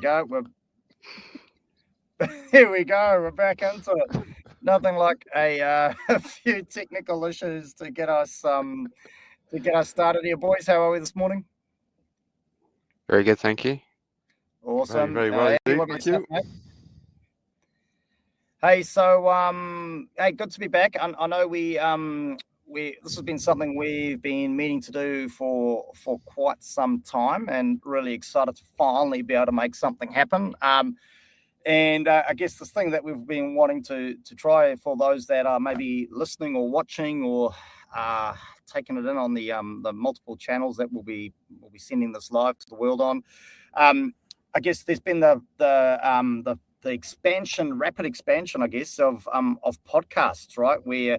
go. Here we go. We're back into it. Nothing like a few technical issues to get us started here, boys. How are we this morning? Very good, thank you. Awesome. Very well Andy, indeed, what thank about you. yourself, mate? Hey, so hey, good to be back. I know we this has been something we've been meaning to do for quite some time, and really excited to finally be able to make something happen. And I guess this thing that we've been wanting to try for those that are maybe listening or watching or taking it in on the multiple channels that we'll be sending this live to the world on. I guess there's been the rapid expansion, I guess, of podcasts, right? Where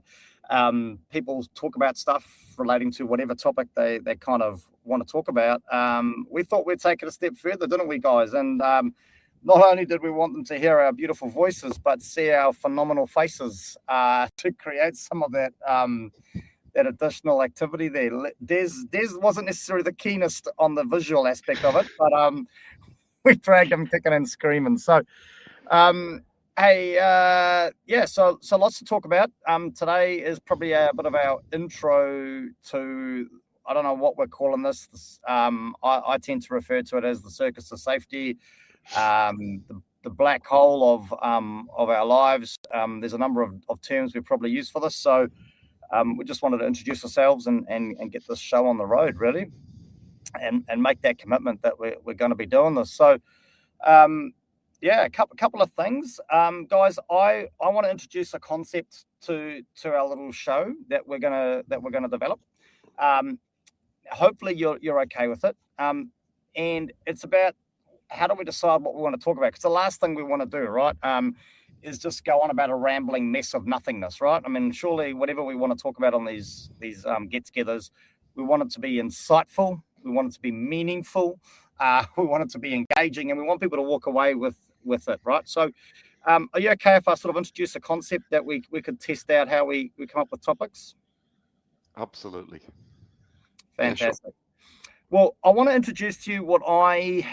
people talk about stuff relating to whatever topic they kind of want to talk about. We thought we'd take it a step further, didn't we, guys? And not only did we want them to hear our beautiful voices, but see our phenomenal faces to create some of that that additional activity there. Des wasn't necessarily the keenest on the visual aspect of it, but we dragged him kicking and screaming. So, hey, so lots to talk about. Today is probably a bit of our intro to, I don't know what we're calling this. I tend to refer to it as the Circus of Safety. The black hole of our lives. There's a number of terms we probably use for this, so we just wanted to introduce ourselves and get this show on the road, really, and make that commitment that we're going to be doing this. So a couple of things, guys. I want to introduce a concept to our little show that we're gonna develop. Hopefully you're okay with it, and it's about how do we decide what we want to talk about? Because the last thing we want to do, right, is just go on about a rambling mess of nothingness, right? I mean, surely whatever we want to talk about on these get-togethers, we want it to be insightful, we want it to be meaningful, we want it to be engaging, and we want people to walk away with it, right? So, are you okay if I sort of introduce a concept that we could test out how we come up with topics? Absolutely. Fantastic. Yeah, sure. Well, I want to introduce to you what I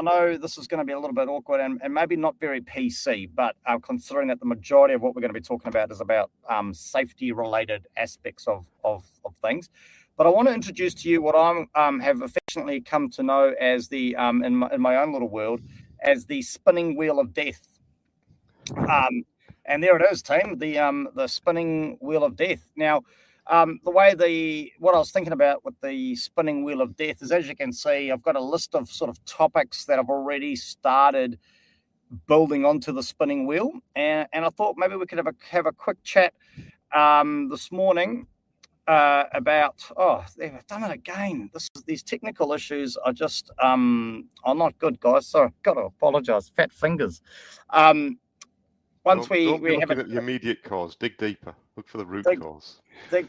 know this is going to be a little bit awkward and maybe not very PC, but considering that the majority of what we're going to be talking about is about safety-related aspects of things. But I want to introduce to you what I have affectionately come to know as the in my own little world as the spinning wheel of death. And there it is, team, the spinning wheel of death. Now, what I was thinking about with the spinning wheel of death is, as you can see, I've got a list of sort of topics that I've already started building onto the spinning wheel, and I thought maybe we could have a quick chat this morning about they've done it again. These technical issues are just are not good, guys. So I've got to apologise. Fat fingers. Don't be looking at the immediate cause. Dig deeper. Look for the root cause. There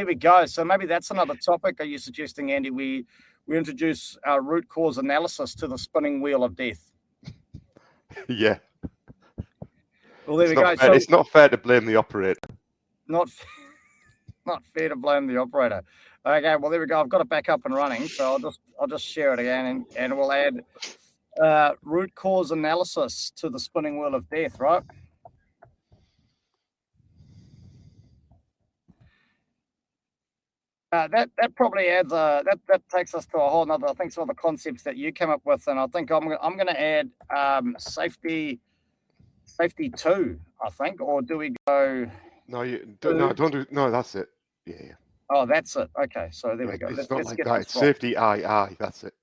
we go. So maybe that's another topic. Are you suggesting, Andy, we introduce our root cause analysis to the spinning wheel of death? Yeah. Well, there we go. So it's not fair to blame the operator. Not fair to blame the operator. Okay. Well, there we go. I've got it back up and running. So I'll just share it again, and we'll add root cause analysis to the spinning wheel of death. Right. That probably adds that takes us to a whole nother, I think, some of the concepts that you came up with, and I think I'm going to add safety 2, I think, or do we go? Don't do. No, that's it. Yeah. Oh, that's it. Okay, so there we go. It's not like that. It's safety I. That's it.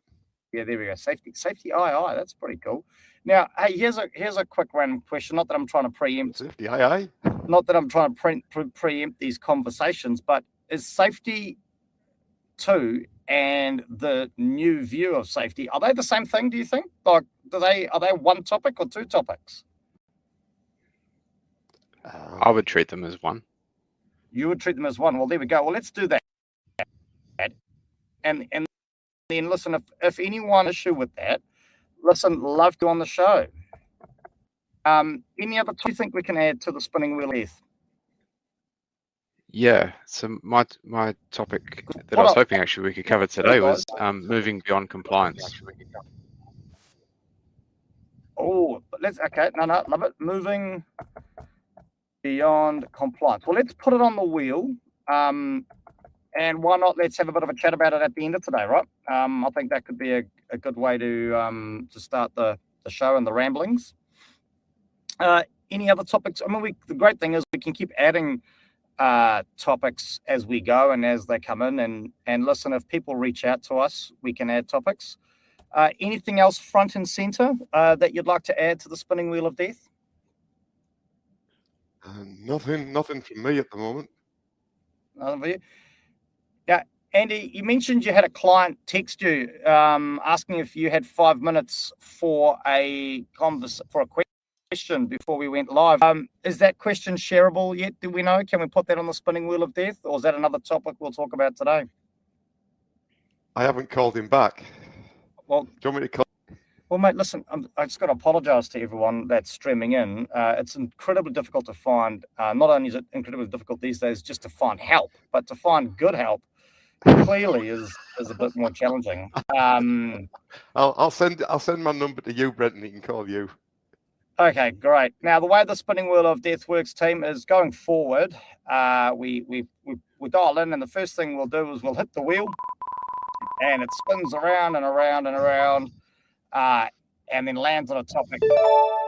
Yeah, there we go. Safety I. That's pretty cool. Now, hey, here's a quick random question. Not that I'm trying to preempt. Safety I. Not that I'm trying to preempt these conversations, but is safety 2 and the new view of safety, are they the same thing, do you think? Like, are they one topic or two topics? I would treat them as one. You would treat them as one. Well, there we go. Well, let's do that. And then listen, if anyone issue with that, listen, love to on the show. Any other two you think we can add to the spinning wheel, Heath? Yeah, so my topic that I was hoping actually we could cover today was moving beyond compliance. Oh, okay. No, love it. Moving beyond compliance. Well, let's put it on the wheel. And why not? Let's have a bit of a chat about it at the end of today, right? I think that could be a good way to start the show and the ramblings. Any other topics? I mean, the great thing is we can keep adding topics as we go and as they come in. And listen, if people reach out to us, we can add topics. Anything else front and center that you'd like to add to the spinning wheel of death? Nothing from me at the moment. Nothing for you? Yeah, Andy, you mentioned you had a client text you asking if you had 5 minutes for a question before we went live. Is that question shareable yet? Do we know? Can we put that on the spinning wheel of death, or is that another topic we'll talk about today? I haven't called him back. Well, do you want me to call? Well, mate, listen, I just got to apologise to everyone that's streaming in. It's incredibly difficult to find. Not only is it incredibly difficult these days just to find help, but to find good help clearly is a bit more challenging. I'll send my number to you, Brent, and he can call you. Okay, great. Now, the way the spinning wheel of death works, team, is going forward. We dial in, and the first thing we'll do is we'll hit the wheel, and it spins around and around and around. And then lands on a topic,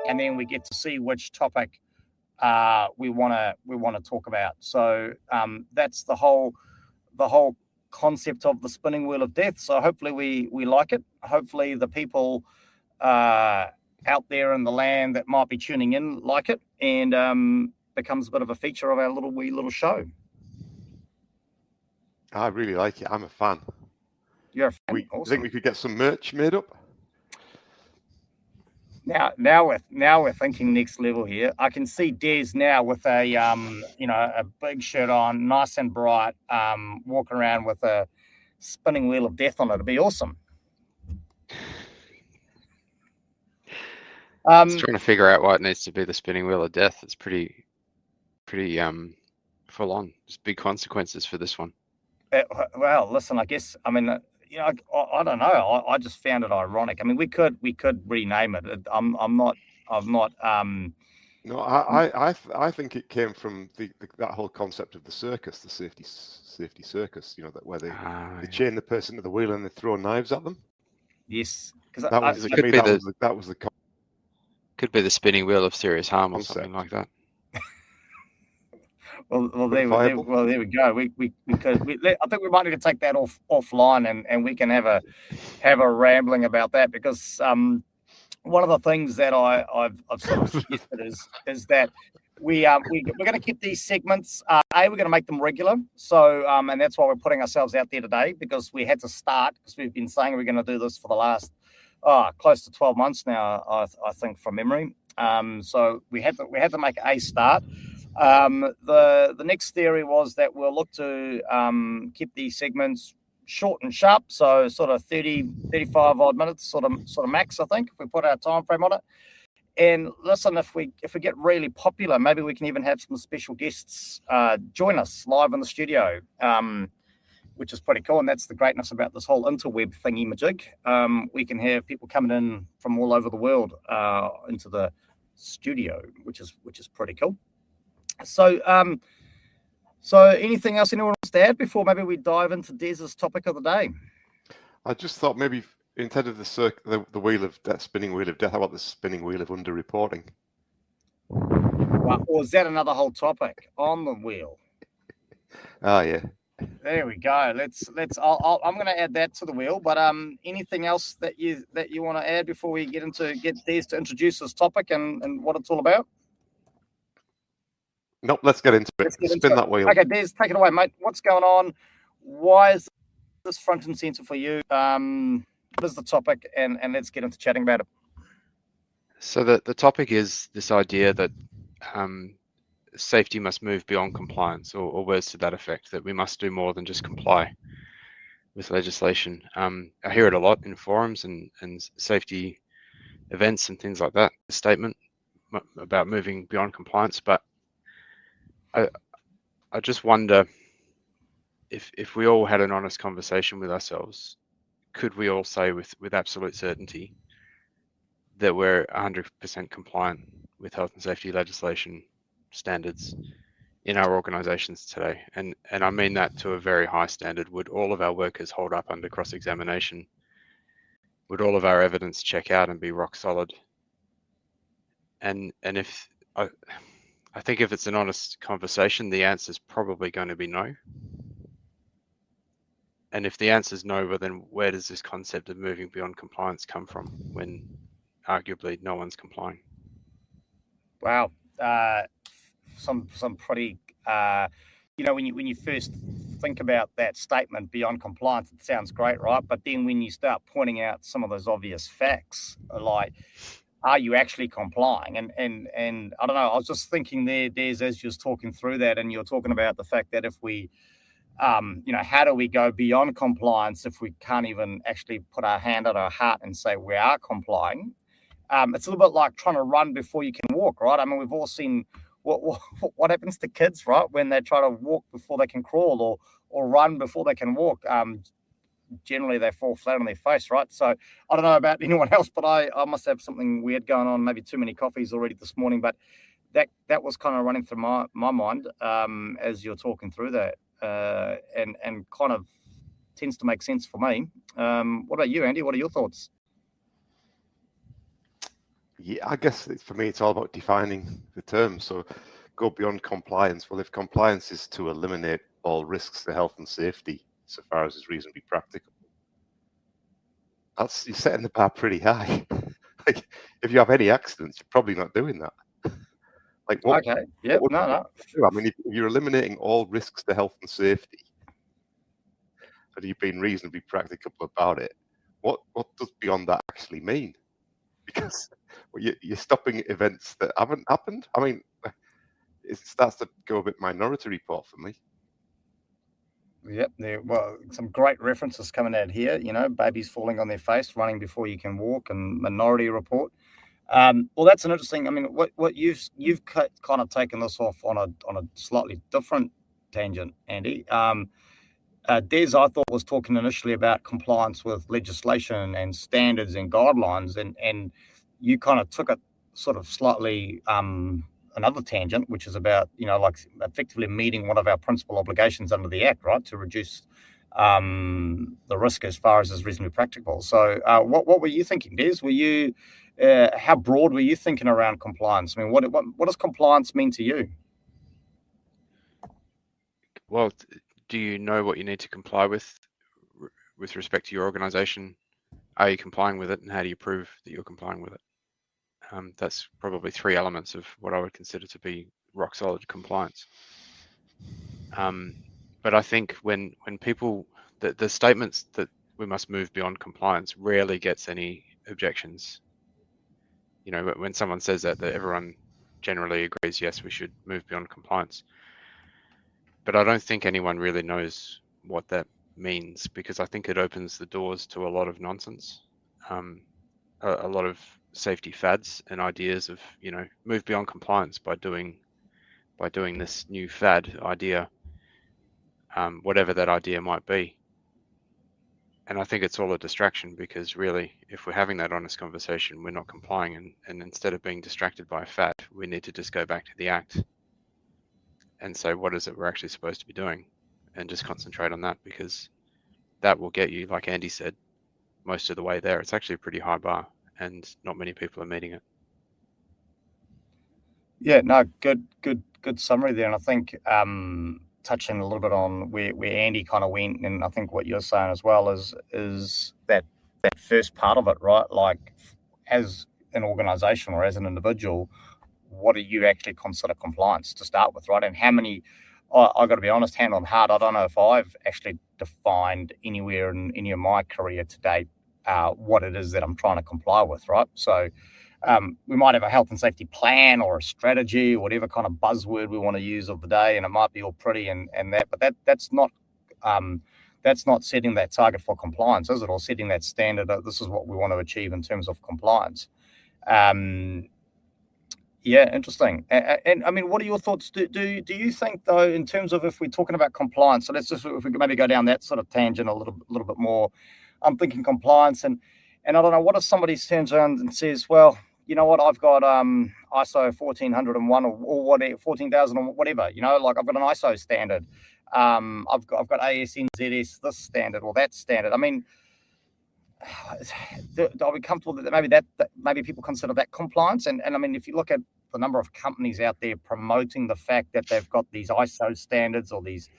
and then we get to see which topic we want to talk about. So that's the whole concept of the spinning wheel of death. So hopefully we like it. Hopefully the people out there in the land that might be tuning in like it, and becomes a bit of a feature of our little show. I really like it. I'm a fan. You're a fan. I Awesome. think we could get some merch made up. Now we're thinking next level here. I can see Des now with a a big shirt on, nice and bright, walking around with a spinning wheel of death on it. It'd be awesome. I was trying to figure out why it needs to be the spinning wheel of death. It's pretty full on. There's big consequences for this one. Well, listen, I guess I mean I don't know. I just found it ironic. I mean, we could rename it. I'm not. No, I think it came from that whole concept of the circus, the safety circus. You know, that where they chain the person to the wheel and they throw knives at them. Yes, because that was the could be the spinning wheel of serious harm or something like that. Well, there we go. We could. I think we might need to take that offline, and we can have a rambling about that, because one of the things that I've sort of suggested is that we're going to keep these segments. We're going to make them regular. So and that's why we're putting ourselves out there today, because we had to start, because we've been saying we're going to do this for the last close to 12 months now. I think from memory. So we had to make a start. The next theory was that we'll look to keep these segments short and sharp, so sort of 35 odd minutes, sort of max, I think, if we put our time frame on it. And listen, if we get really popular, maybe we can even have some special guests join us live in the studio, which is pretty cool. And that's the greatness about this whole interweb thingy-majig. We can have people coming in from all over the world into the studio, which is pretty cool. So, anything else anyone wants to add before maybe we dive into Des's topic of the day? I just thought maybe instead of the wheel of death, spinning wheel of death, how about the spinning wheel of underreporting? Well, or is that another whole topic on the wheel? Oh yeah. There we go. I'm going to add that to the wheel. But anything else that you want to add before we get Des to introduce this topic and what it's all about? Nope, let's get into it. Spin that wheel. Okay, Des, take it away, mate. What's going on? Why is this front and center for you? What is the topic? And let's get into chatting about it. So the topic is this idea that safety must move beyond compliance, or words to that effect, that we must do more than just comply with legislation. I hear it a lot in forums and safety events and things like that, a statement about moving beyond compliance. But I just wonder if we all had an honest conversation with ourselves, could we all say with absolute certainty that we're 100% compliant with health and safety legislation standards in our organizations today. And I mean that to a very high standard. Would all of our workers hold up under cross-examination? Would all of our evidence check out and be rock solid? And if I think if it's an honest conversation, the answer is probably going to be no. And if the answer is no, well, then where does this concept of moving beyond compliance come from when arguably no one's complying? Wow. Some pretty, when you first think about that statement, beyond compliance, it sounds great, right? But then when you start pointing out some of those obvious facts, like, are you actually complying? And I don't know, I was just thinking there, Des, as you was talking through that, and you're talking about the fact that if we, how do we go beyond compliance if we can't even actually put our hand on our heart and say we are complying? It's a little bit like trying to run before you can walk, right? I mean, we've all seen what happens to kids, right, when they try to walk before they can crawl, or run before they can walk. Generally they fall flat on their face, right? So I don't know about anyone else, but I must have something weird going on, maybe too many coffees already this morning, but that was kind of running through my mind as you're talking through that, and kind of tends to make sense for me. What about you, Andy? What are your thoughts? Yeah, I guess for me, it's all about defining the term. So go beyond compliance. Well, if compliance is to eliminate all risks to health and safety, so far as is reasonably practical, you're setting the bar pretty high. Like, if you have any accidents, you're probably not doing that. Like, what? Okay. Yeah. No. I mean, if you're eliminating all risks to health and safety, and you've been reasonably practical about it, what does beyond that actually mean? Because you're stopping events that haven't happened. I mean, it starts to go a bit Minority Report for me. Yep, well, some great references coming out here. Babies falling on their face, running before you can walk, and Minority Report. Well, that's an interesting. I mean, what you've kind of taken this off on a slightly different tangent, Andy. Des, I thought, was talking initially about compliance with legislation and standards and guidelines, and you kind of took it sort of slightly another tangent, which is about, like effectively meeting one of our principal obligations under the Act, right, to reduce the risk as far as is reasonably practical. So what were you thinking, Des? Were you, how broad were you thinking around compliance? I mean, what does compliance mean to you? Well, do you know what you need to comply with respect to your organization? Are you complying with it, and how do you prove that you're complying with it? That's probably three elements of what I would consider to be rock solid compliance. But I think when people, the statements that we must move beyond compliance rarely gets any objections. When someone says that everyone generally agrees, yes, we should move beyond compliance. But I don't think anyone really knows what that means, because I think it opens the doors to a lot of nonsense, a lot of safety fads and ideas of, move beyond compliance by doing this new fad idea, whatever that idea might be. And I think it's all a distraction, because really, if we're having that honest conversation, we're not complying, and instead of being distracted by a fad, we need to just go back to the Act and say, what is it we're actually supposed to be doing, and just concentrate on that, because that will get you, like Andy said, most of the way there. It's actually a pretty high bar, and not many people are meeting it. Yeah, no, good summary there. And I think touching a little bit on where Andy kind of went, and I think what you're saying as well is that first part of it, right? Like, as an organization or as an individual, what do you actually consider compliance to start with, right? And how many, I've got to be honest, hand on heart, I don't know if I've actually defined anywhere in any of my career to date what it is that I'm trying to comply with, right? So we might have a health and safety plan or a strategy, or whatever kind of buzzword we want to use of the day, and it might be all pretty and that, but that's not setting that target for compliance, is it? Or setting that standard of this is what we want to achieve in terms of compliance. Yeah, interesting. And I mean, what are your thoughts? Do you think, though, in terms of if we're talking about compliance, so let's just, if we could maybe go down that sort of tangent a little bit more. I'm thinking compliance, and And I don't know, what if somebody turns around and says, well, you know what, I've got ISO 1401 or whatever, 14,000 or whatever, like I've got an ISO standard. I've got ASNZS, this standard or that standard. I mean, are we comfortable that maybe people consider that compliance? And I mean, if you look at the number of companies out there promoting the fact that they've got these ISO standards or these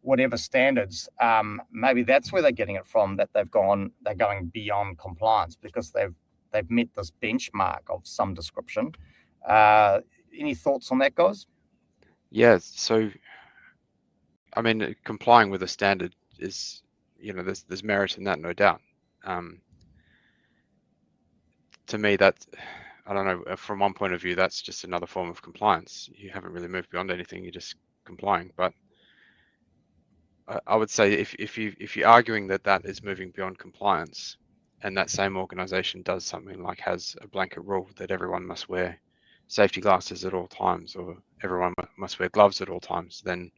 whatever standards, maybe that's where they're getting it from, that they're going beyond compliance because they've met this benchmark of some description. Any thoughts on that, guys? Yeah, so I mean, complying with a standard is, there's merit in that, no doubt. To me, that, I don't know, from one point of view, that's just another form of compliance. You haven't really moved beyond anything, you're just complying. But I would say if you're arguing that is moving beyond compliance, and that same organization does something like has a blanket rule that everyone must wear safety glasses at all times, or everyone must wear gloves at all times, then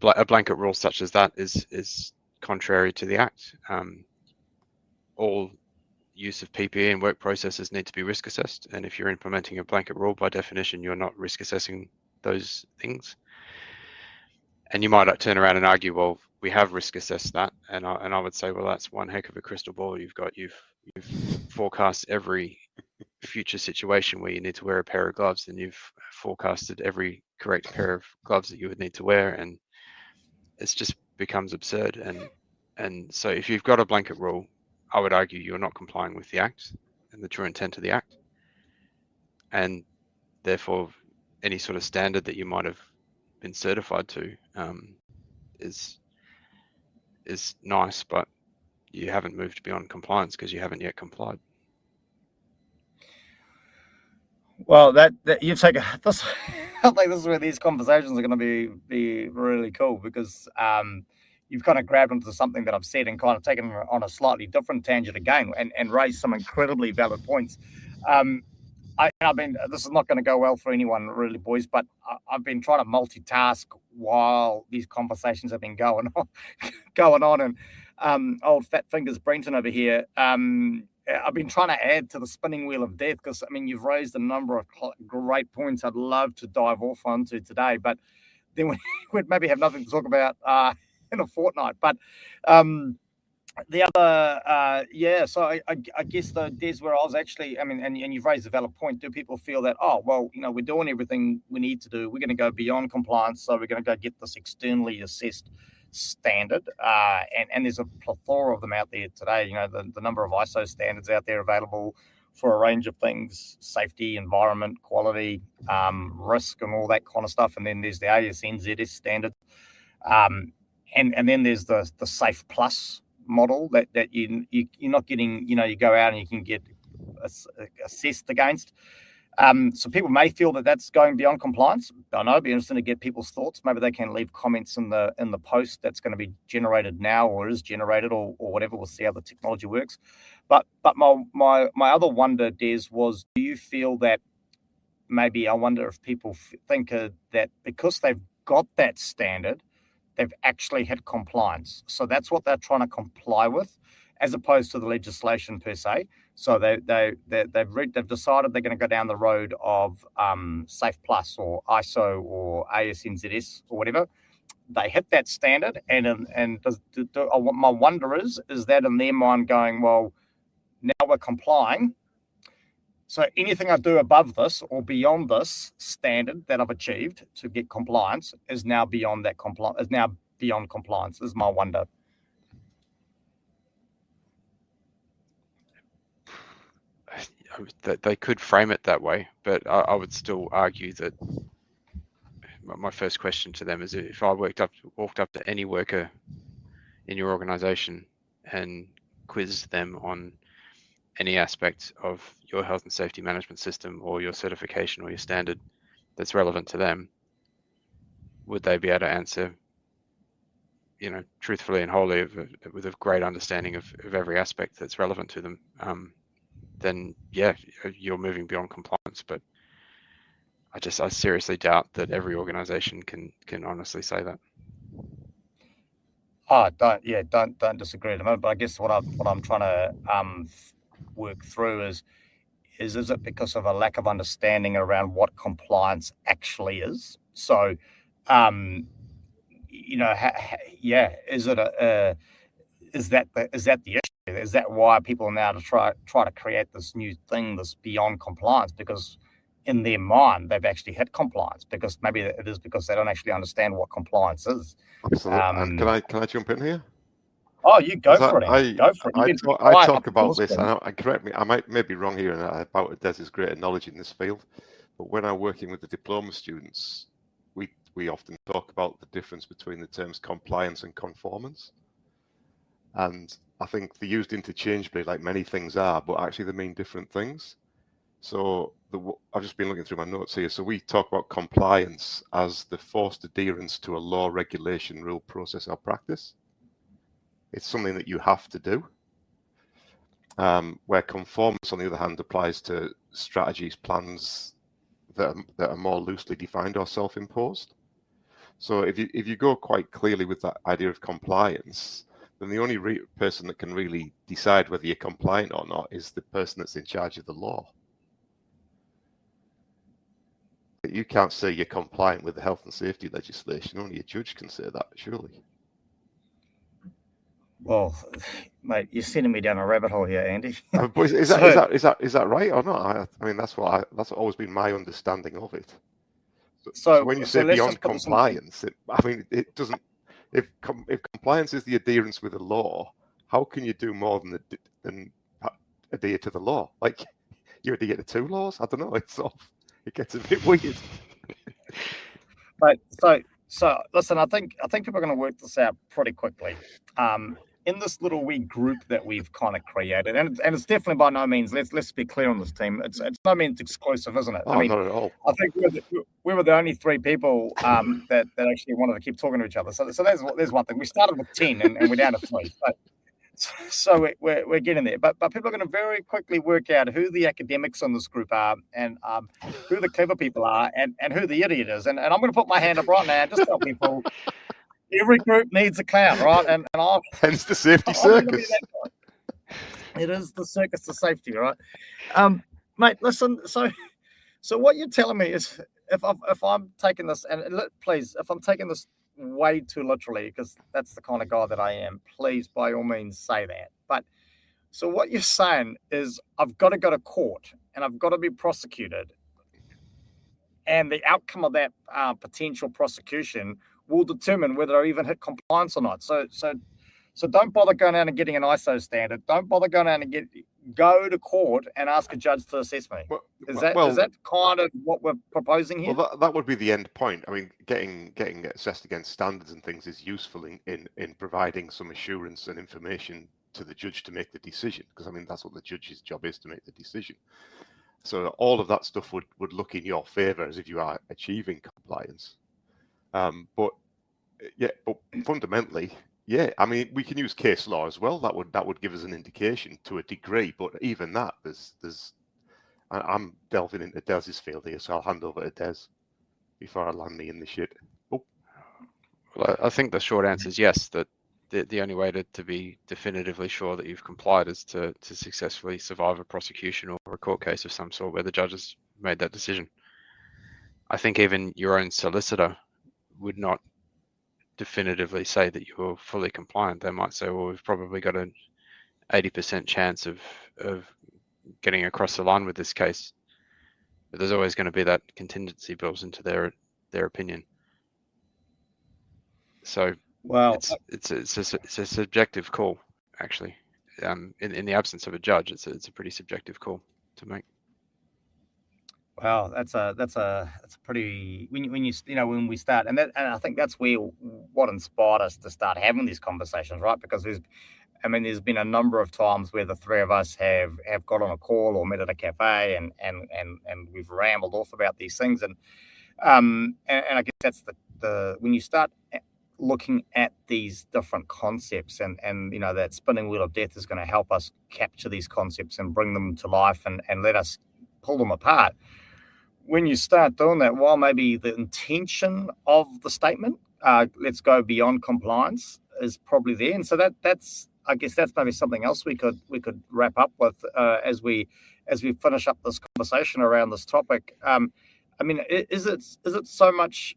a blanket rule such as that is contrary to the Act. All use of PPE and work processes need to be risk assessed, and if you're implementing a blanket rule, by definition, you're not risk assessing those things. And you might turn around and argue, well, we have risk assessed that, and I would say, well, that's one heck of a crystal ball you've got. You've forecast every future situation where you need to wear a pair of gloves, and you've forecasted every correct pair of gloves that you would need to wear, and it just becomes absurd. And so if you've got a blanket rule, I would argue you're not complying with the Act and the true intent of the Act, and therefore any sort of standard that you might have been certified to is nice, but you haven't moved beyond compliance because you haven't yet complied. Well, that you take this. I think this is where these conversations are going to be really cool, because you've kind of grabbed into something that I've said and kind of taken on a slightly different tangent again, and raised some incredibly valid points. This is not going to go well for anyone, really, boys, but I've been trying to multitask while these conversations have been going on, and old fat fingers Brenton over here. I've been trying to add to the spinning wheel of death, because I mean, you've raised a number of great points I'd love to dive off onto today, but then we'd maybe have nothing to talk about in a fortnight. But the other, so I guess there's where I was actually, I mean, and you've raised a valid point. Do people feel that, oh, well, we're doing everything we need to do, we're going to go beyond compliance, so we're going to go get this externally assessed standard, and there's a plethora of them out there today. The number of ISO standards out there available for a range of things: safety, environment, quality, risk, and all that kind of stuff. And then there's the ASNZS standard, and then there's the Safe Plus model that you're not getting. You go out and you can get assessed against. So people may feel that that's going beyond compliance. I don't know. It'd be interesting to get people's thoughts. Maybe they can leave comments in the post that's going to be generated now, or is generated, or whatever. We'll see how the technology works. But my other wonder, Des, was, do you feel that maybe, I wonder if people think that because they've got that standard, they've actually had compliance. So that's what they're trying to comply with, as opposed to the legislation per se. So they've decided they're going to go down the road of Safe Plus or ISO or ASNZS or whatever. They hit that standard, and my wonder is that in their mind going, well, now we're complying, so anything I do above this or beyond this standard that I've achieved to get compliance is now beyond that compliance. Is now beyond compliance. Is my wonder. They could frame it that way, but I would still argue that my first question to them is, if I walked up to any worker in your organization and quizzed them on any aspect of your health and safety management system or your certification or your standard that's relevant to them, would they be able to answer, truthfully and wholly, with a great understanding of every aspect that's relevant to them? Then yeah, you're moving beyond compliance. But I seriously doubt that every organization can honestly say that. Oh, don't disagree at the moment. But I guess what I'm trying to work through is it because of a lack of understanding around what compliance actually is? So, is it is that the issue? Is that why people are now to try to create this new thing, this beyond compliance? Because in their mind, they've actually hit compliance. Because maybe it is because they don't actually understand what compliance is. Absolutely. And can I jump in here? Oh, you go for it, Andy. Go for it. I talk about this, and correct me, I may be wrong here, and about Des's greater knowledge in this field. But when I'm working with the diploma students, we often talk about the difference between the terms compliance and conformance. And I think they're used interchangeably, like many things are, but actually they mean different things. So I've just been looking through my notes here. So we talk about compliance as the forced adherence to a law, regulation, rule, process, or practice. It's something that you have to do. Where conformance, on the other hand, applies to strategies, plans that are more loosely defined or self-imposed. So if you go quite clearly with that idea of compliance, then the only person that can really decide whether you're compliant or not is the person that's in charge of the law. You can't say you're compliant with the health and safety legislation. Only a judge can say that, surely. Well, mate, you're sending me down a rabbit hole here, Andy. But is that right or not? I mean, that's always been my understanding of it. So when you say beyond compliance, it doesn't. If compliance is the adherence with the law, how can you do more than adhere to the law? Like you adhere to two laws? I don't know. It gets a bit weird. But so listen, I think people are going to work this out pretty quickly. In this little wee group that we've kind of created, and it's definitely by no means. Let's be clear on this team. It's no means exclusive, isn't it? Oh, not at all. I think we were the only three people that actually wanted to keep talking to each other. So there's one thing. We started with 10 and we're down to 3. So we're getting there. But people are going to very quickly work out who the academics in this group are, and who the clever people are, and who the idiot is. And I'm going to put my hand up right now. Just tell people. Every group needs a clown, right? And hence the safety circus. It is the circus of safety, right? Mate, listen. So what you're telling me is, if I'm taking this, and please, if I'm taking this way too literally, because that's the kind of guy that I am, please, by all means, say that. But so what you're saying is, I've got to go to court and I've got to be prosecuted, and the outcome of that potential prosecution will determine whether I even hit compliance or not. So don't bother going down and getting an ISO standard. Don't bother going down and go to court and ask a judge to assess me. Is that kind of what we're proposing here? Well, that would be the end point. I mean, getting assessed against standards and things is useful in providing some assurance and information to the judge to make the decision, because I mean that's what the judge's job is, to make the decision. So all of that stuff would look in your favor as if you are achieving compliance. But fundamentally, yeah, I mean, we can use case law as well. That would give us an indication to a degree. But even that, I'm delving into Des's field here, so I'll hand over to Des before I land me in the shit. Oh. Well, I think the short answer is yes. That the only way to be definitively sure that you've complied is to successfully survive a prosecution or a court case of some sort where the judge has made that decision. I think even your own solicitor would not definitively say that you're fully compliant. They might say, well, we've probably got an 80% chance of getting across the line with this case, but there's always going to be that contingency built into their opinion. So well, it's a subjective call, actually. In the absence of a judge, it's a pretty subjective call to make. Wow, that's a pretty, when we start, and I think that's what inspired us to start having these conversations, right? Because there's been a number of times where the three of us have got on a call or met at a cafe and we've rambled off about these things, and I guess that's the when you start looking at these different concepts, and that spinning wheel of death is going to help us capture these concepts and bring them to life and let us pull them apart. When you start doing that, while maybe the intention of the statement, let's go beyond compliance, is probably there. And so that's I guess that's maybe something else we could wrap up with as we finish up this conversation around this topic. I mean, is it so much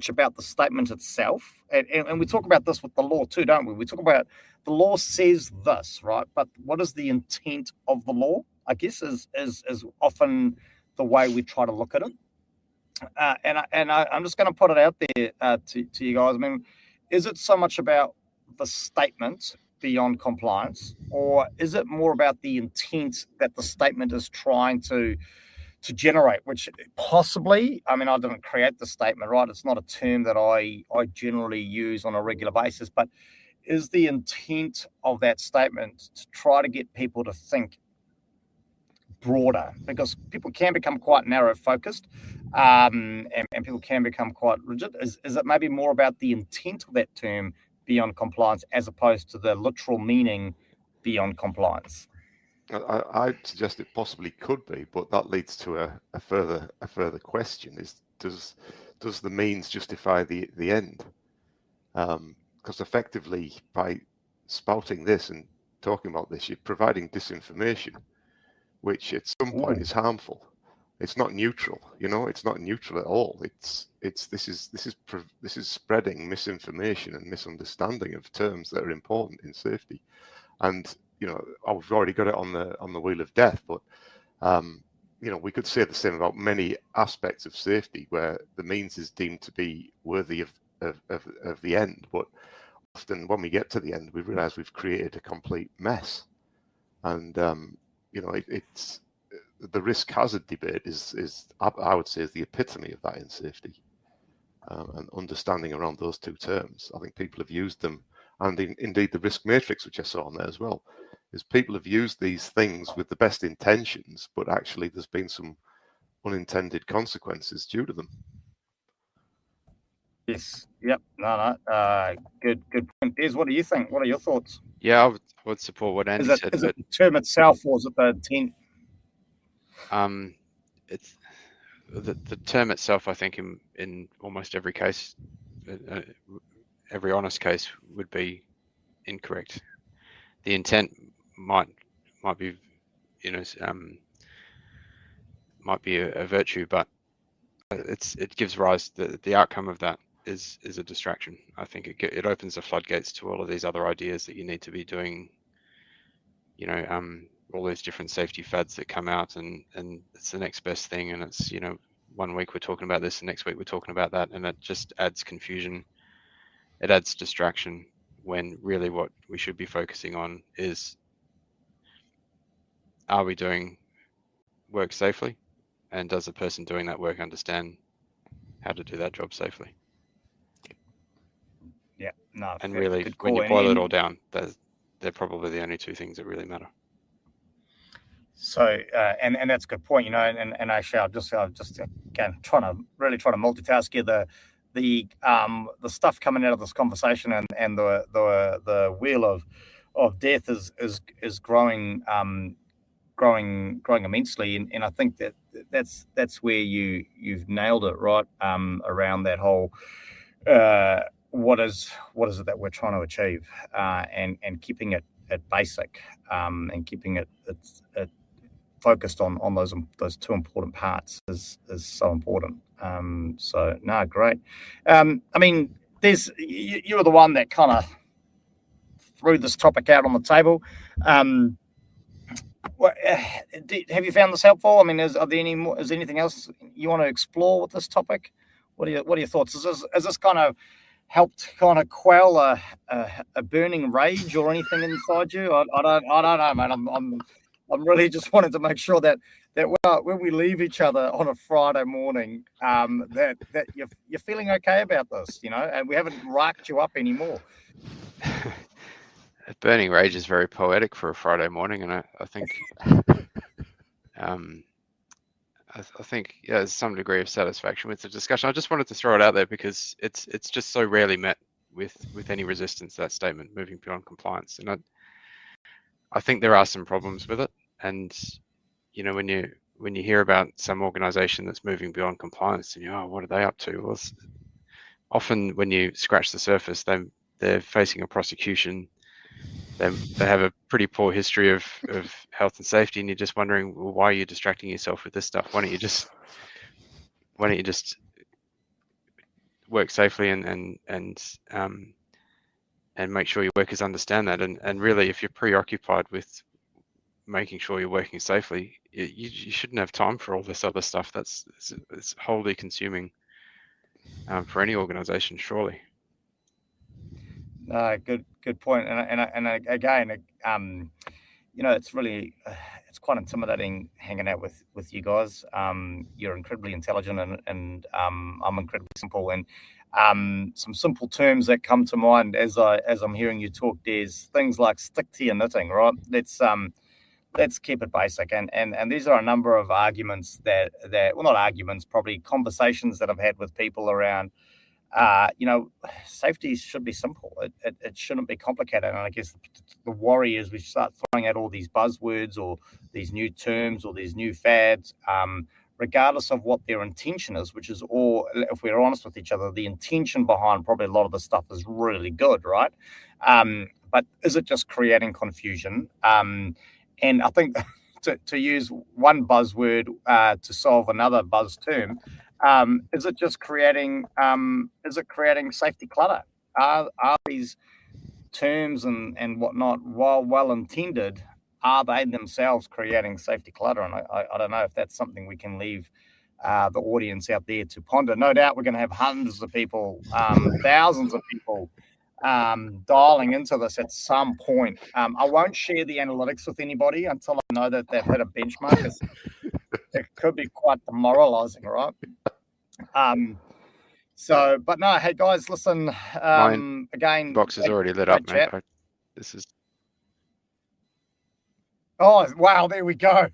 about the statement itself? And we talk about this with the law too, don't we? We talk about the law says this, right? But what is the intent of the law? I guess is often the way we try to look at it. I'm just going to put it out there to you guys. I mean, is it so much about the statement beyond compliance, or is it more about the intent that the statement is trying to generate? Which possibly, I mean, I didn't create the statement, right? It's not a term that I generally use on a regular basis, but is the intent of that statement to try to get people to think broader, because people can become quite narrow focused and people can become quite rigid. Is it maybe more about the intent of that term beyond compliance as opposed to the literal meaning beyond compliance? I'd suggest it possibly could be, but that leads to a further question: is does the means justify the end? Because effectively, by spouting this and talking about this, you're providing disinformation, which at some point is harmful. It's not neutral, it's not neutral at all. This is spreading misinformation and misunderstanding of terms that are important in safety. And we've already got it on the wheel of death, but we could say the same about many aspects of safety where the means is deemed to be worthy of the end, but often when we get to the end, we realize we've created a complete mess. And it's the risk hazard debate is I would say is the epitome of that in safety, and understanding around those two terms. I think people have used them, and indeed the risk matrix, which I saw on there as well, is people have used these things with the best intentions, but actually there's been some unintended consequences due to them. Yes. Yep. No. Good point. Des, what do you think? What are your thoughts? Yeah, I would support what Andy said. Is it the term itself, or is it the intent? It's the term itself. I think in almost every case, every honest case would be incorrect. The intent might be, might be a virtue, but it gives rise. The outcome of that is a distraction. I think it opens the floodgates to all of these other ideas that you need to be doing. All these different safety fads that come out, and it's the next best thing, and it's 1 week we're talking about this, the next week we're talking about that, and it just adds confusion. It adds distraction, when really what we should be focusing on is, are we doing work safely, and does the person doing that work understand how to do that job safely? Yeah, no. And really, when you boil it all down, they're probably the only two things that really matter. So, and that's a good point, and actually, I'll just again trying to multitask here. The stuff coming out of this conversation and the wheel of death is growing immensely, and I think that's where you've nailed it, right? Around that whole what is it that we're trying to achieve, and keeping it basic, and keeping it focused on those two important parts is so important. So no, great. I mean, you were the one that kind of threw this topic out on the table. Have you found this helpful? I mean, is there anything else you want to explore with this topic? What are your thoughts? Is this kind of helped kind of quell a burning rage or anything inside you? I don't know, man. I'm really just wanting to make sure that when we leave each other on a Friday morning, that you're feeling okay about this, and we haven't racked you up anymore. Burning rage is very poetic for a Friday morning, and I think I think there's some degree of satisfaction with the discussion. I just wanted to throw it out there because it's just so rarely met with any resistance, that statement, moving beyond compliance, and I think there are some problems with it. And when you hear about some organization that's moving beyond compliance, and what are they up to? Well, often when you scratch the surface, they're facing a prosecution. They have a pretty poor history of health and safety, and you're just wondering, well, why are you distracting yourself with this stuff? Why don't you just work safely and make sure your workers understand that? And really, if you're preoccupied with making sure you're working safely, you shouldn't have time for all this other stuff. It's wholly consuming for any organization, surely. Good point. And again, it's really it's quite intimidating hanging out with you guys. You're incredibly intelligent, and I'm incredibly simple. And some simple terms that come to mind as I'm hearing you talk, there's things like stick to your knitting, right? Let's keep it basic. And these are a number of arguments that well, not arguments, probably conversations that I've had with people around. Safety should be simple. It shouldn't be complicated. And I guess the worry is we start throwing out all these buzzwords or these new terms or these new fads, regardless of what their intention is, which is all, if we're honest with each other, the intention behind probably a lot of the stuff is really good, right? But is it just creating confusion? And I think to use one buzzword to solve another buzz term, is it just creating safety clutter? Are these terms and whatnot, while well intended, are they themselves creating safety clutter? And I don't know if that's something we can leave the audience out there to ponder. No doubt we're going to have hundreds of people, thousands of people dialing into this at some point. I won't share the analytics with anybody until I know that they've hit a benchmark. It could be quite demoralizing, right? But no, hey guys, listen. Again, box is already lit up, mate. This is. Oh wow, there we go.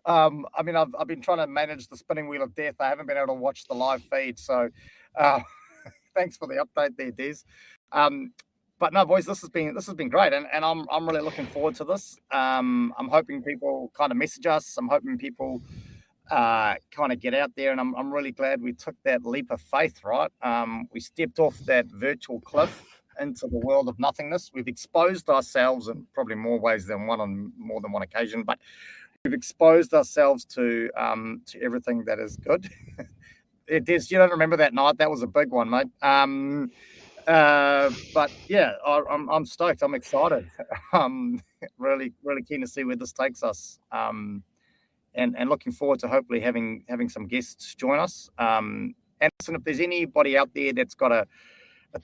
I mean, I've been trying to manage the spinning wheel of death. I haven't been able to watch the live feed, so thanks for the update there, Des. But no, boys, this has been great, and I'm really looking forward to this. I'm hoping people kind of message us. I'm hoping people kind of get out there, and I'm really glad we took that leap of faith, right? We stepped off that virtual cliff into the world of nothingness. We've exposed ourselves in probably more ways than one on more than one occasion, but we've exposed ourselves to everything that is good. Des, you don't remember that night? That was a big one, mate. But yeah, I'm stoked. I'm excited. Really keen to see where this takes us. And looking forward to hopefully having some guests join us. And listen, if there's anybody out there that's got a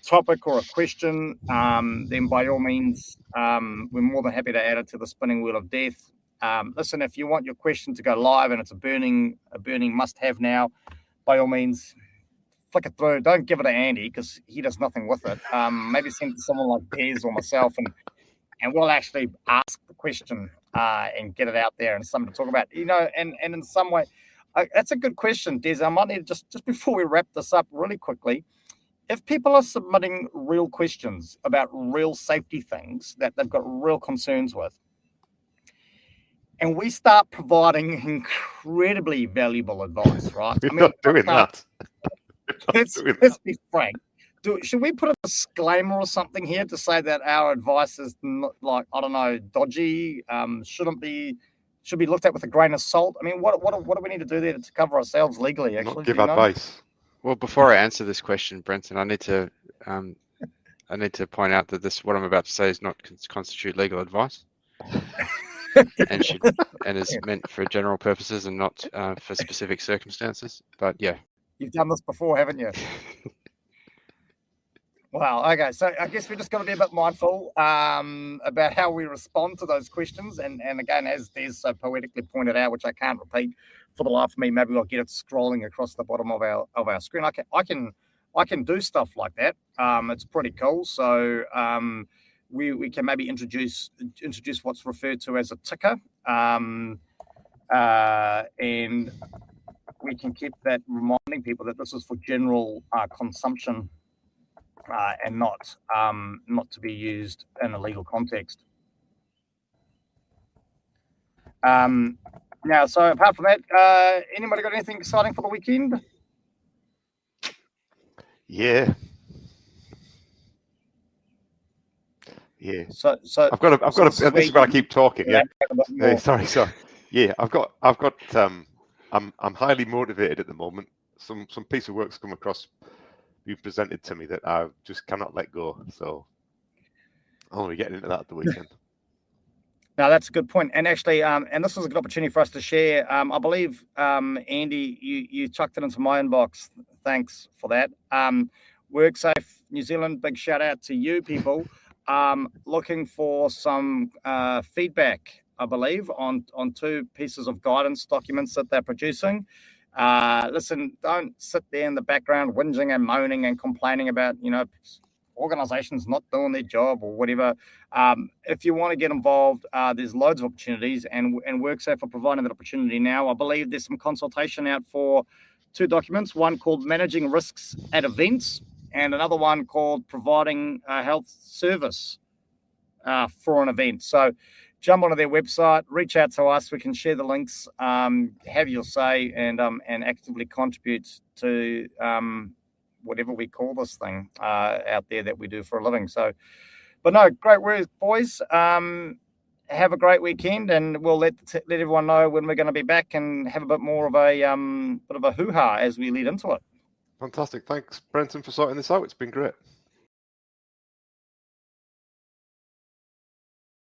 topic or a question, then by all means, we're more than happy to add it to the spinning wheel of death. Listen, if you want your question to go live and it's a burning must-have now, by all means, flick it through. Don't give it to Andy because he does nothing with it. Maybe send it to someone like Des or myself, and we'll actually ask the question and get it out there and something to talk about. And in some way, that's a good question, Des. I might need to just before we wrap this up really quickly, if people are submitting real questions about real safety things that they've got real concerns with, and we start providing incredibly valuable advice, right? We're not doing that. Let's be frank. Should we put a disclaimer or something here to say that our advice is not, like, I don't know, dodgy? Should be looked at with a grain of salt? I mean, what do we need to do there to cover ourselves legally? Actually, not give advice. Well, before I answer this question, Brenton, I need to point out that what I'm about to say does not constitute legal advice, and is meant for general purposes and not for specific circumstances. But yeah, you've done this before, haven't you? Wow. Okay. So I guess we're just going to be a bit mindful about how we respond to those questions. And again, as Des so poetically pointed out, which I can't repeat for the life of me, maybe I'll get it scrolling across the bottom of our screen. I can do stuff like that. It's pretty cool. So we can maybe introduce what's referred to as a ticker, and we can keep that reminding people that this is for general consumption. And not to be used in a legal context. Now, so apart from that, anybody got anything exciting for the weekend? Yeah, Yeah. So I've got so this is where I keep talking. Yeah. Hey, Sorry. Yeah, I'm highly motivated at the moment. Some piece of work's come across, been presented to me that I just cannot let go. So I'll be getting into that at the weekend. No, that's a good point. And actually, and this was a good opportunity for us to share. I believe, Andy, you chucked it into my inbox. Thanks for that. WorkSafe New Zealand, big shout out to you people. Looking for some feedback, I believe, on 2 pieces of guidance documents that they're producing. Listen, don't sit there in the background whinging and moaning and complaining about, organizations not doing their job or whatever. If you want to get involved, there's loads of opportunities, and WorkSafe are providing that opportunity now. I believe there's some consultation out for 2 documents, one called Managing Risks at Events, and another one called Providing a Health Service for an Event. So jump onto their website, reach out to us. We can share the links, have your say, and actively contribute to whatever we call this thing out there that we do for a living. So, but no, great work, boys. Have a great weekend, and we'll let everyone know when we're going to be back and have a bit more of a hoo-ha as we lead into it. Fantastic. Thanks, Brenton, for sorting this out. It's been great.